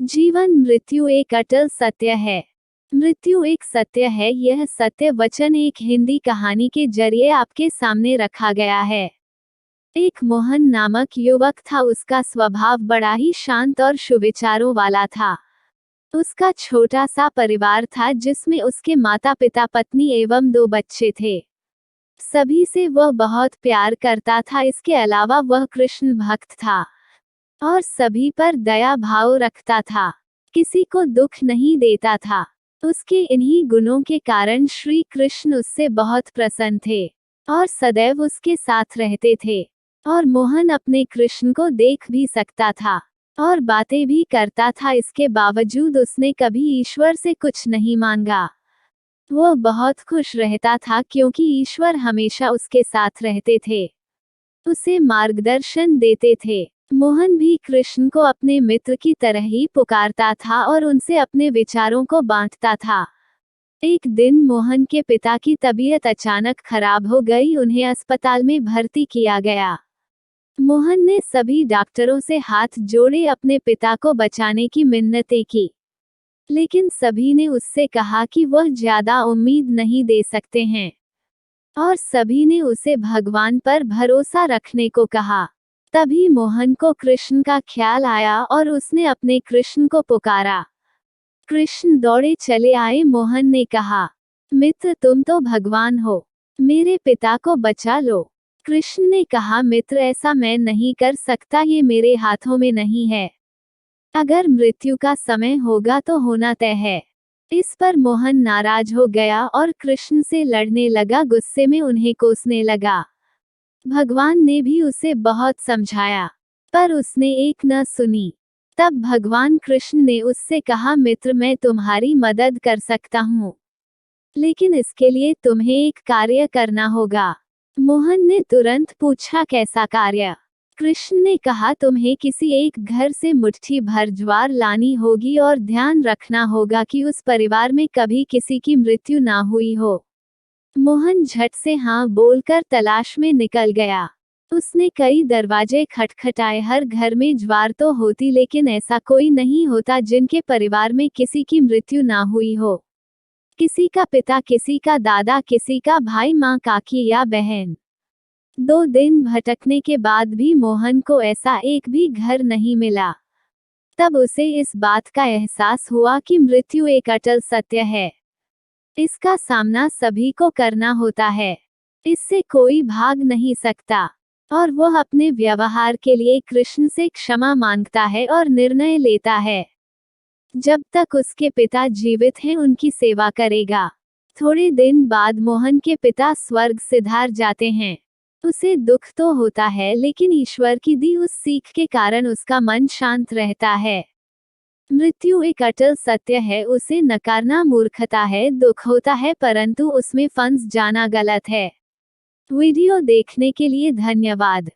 जीवन मृत्यु एक अटल सत्य है। मृत्यु एक सत्य है, यह सत्य वचन एक हिंदी कहानी के जरिए आपके सामने रखा गया है। एक मोहन नामक युवक था। उसका स्वभाव बड़ा ही शांत और सुविचारों वाला था। उसका छोटा सा परिवार था जिसमें उसके माता पिता, पत्नी एवं 2 बच्चे थे। सभी से वह बहुत प्यार करता था। इसके अलावा वह कृष्ण भक्त था और सभी पर दया भाव रखता था। किसी को दुख नहीं देता था। उसके इन्हीं गुणों के कारण श्री कृष्ण उससे बहुत प्रसन्न थे और सदैव उसके साथ रहते थे। और मोहन अपने कृष्ण को देख भी सकता था और बातें भी करता था। इसके बावजूद उसने कभी ईश्वर से कुछ नहीं मांगा। वो बहुत खुश रहता था क्योंकि ईश्वर हमेशा उसके साथ रहते थे, उसे मार्गदर्शन देते थे। मोहन भी कृष्ण को अपने मित्र की तरह ही पुकारता था और उनसे अपने विचारों को बांटता था। एक दिन मोहन के पिता की तबीयत अचानक खराब हो गई। उन्हें अस्पताल में भर्ती किया गया। मोहन ने सभी डॉक्टरों से हाथ जोड़े अपने पिता को बचाने की मिन्नतें की, लेकिन सभी ने उससे कहा कि वह ज्यादा उम्मीद नहीं दे सकते हैं और सभी ने उसे भगवान पर भरोसा रखने को कहा। तभी मोहन को कृष्ण का ख्याल आया और उसने अपने कृष्ण को पुकारा। कृष्ण दौड़े चले आए। मोहन ने कहा, मित्र, तुम तो भगवान हो, मेरे पिता को बचा लो। कृष्ण ने कहा, मित्र, ऐसा मैं नहीं कर सकता, ये मेरे हाथों में नहीं है। अगर मृत्यु का समय होगा तो होना तय है। इस पर मोहन नाराज हो गया और कृष्ण से लड़ने लगा। गुस्से में उन्हें कोसने लगा। भगवान ने भी उसे बहुत समझाया, पर उसने एक न सुनी। तब भगवान कृष्ण ने उससे कहा, मित्र, मैं तुम्हारी मदद कर सकता हूँ, लेकिन इसके लिए तुम्हें एक कार्य करना होगा। मोहन ने तुरंत पूछा, कैसा कार्य? कृष्ण ने कहा, तुम्हें किसी एक घर से मुट्ठी भर ज्वार लानी होगी और ध्यान रखना होगा कि उस परिवार में कभी किसी की मृत्यु ना हुई हो। मोहन झट से हाँ बोलकर तलाश में निकल गया। उसने कई दरवाजे खटखटाए। हर घर में ज्वार तो होती, लेकिन ऐसा कोई नहीं होता जिनके परिवार में किसी की मृत्यु ना हुई हो। किसी का पिता, किसी का दादा, किसी का भाई, माँ, काकी या बहन। 2 दिन भटकने के बाद भी मोहन को ऐसा एक भी घर नहीं मिला। तब उसे इस बात का एहसास हुआ कि मृत्यु एक अटल सत्य है। इसका सामना सभी को करना होता है। इससे कोई भाग नहीं सकता और वह अपने व्यवहार के लिए कृष्ण से क्षमा मांगता है और निर्णय लेता है। जब तक उसके पिता जीवित हैं, उनकी सेवा करेगा। थोड़े दिन बाद मोहन के पिता स्वर्ग सिधार जाते हैं। उसे दुख तो होता है, लेकिन ईश्वर की दी उस सीख के कारण उसका मन शांत रहता है। मृत्यु एक अटल सत्य है, उसे नकारना मूर्खता है। दुख होता है, परंतु उसमें फंस जाना गलत है। वीडियो देखने के लिए धन्यवाद।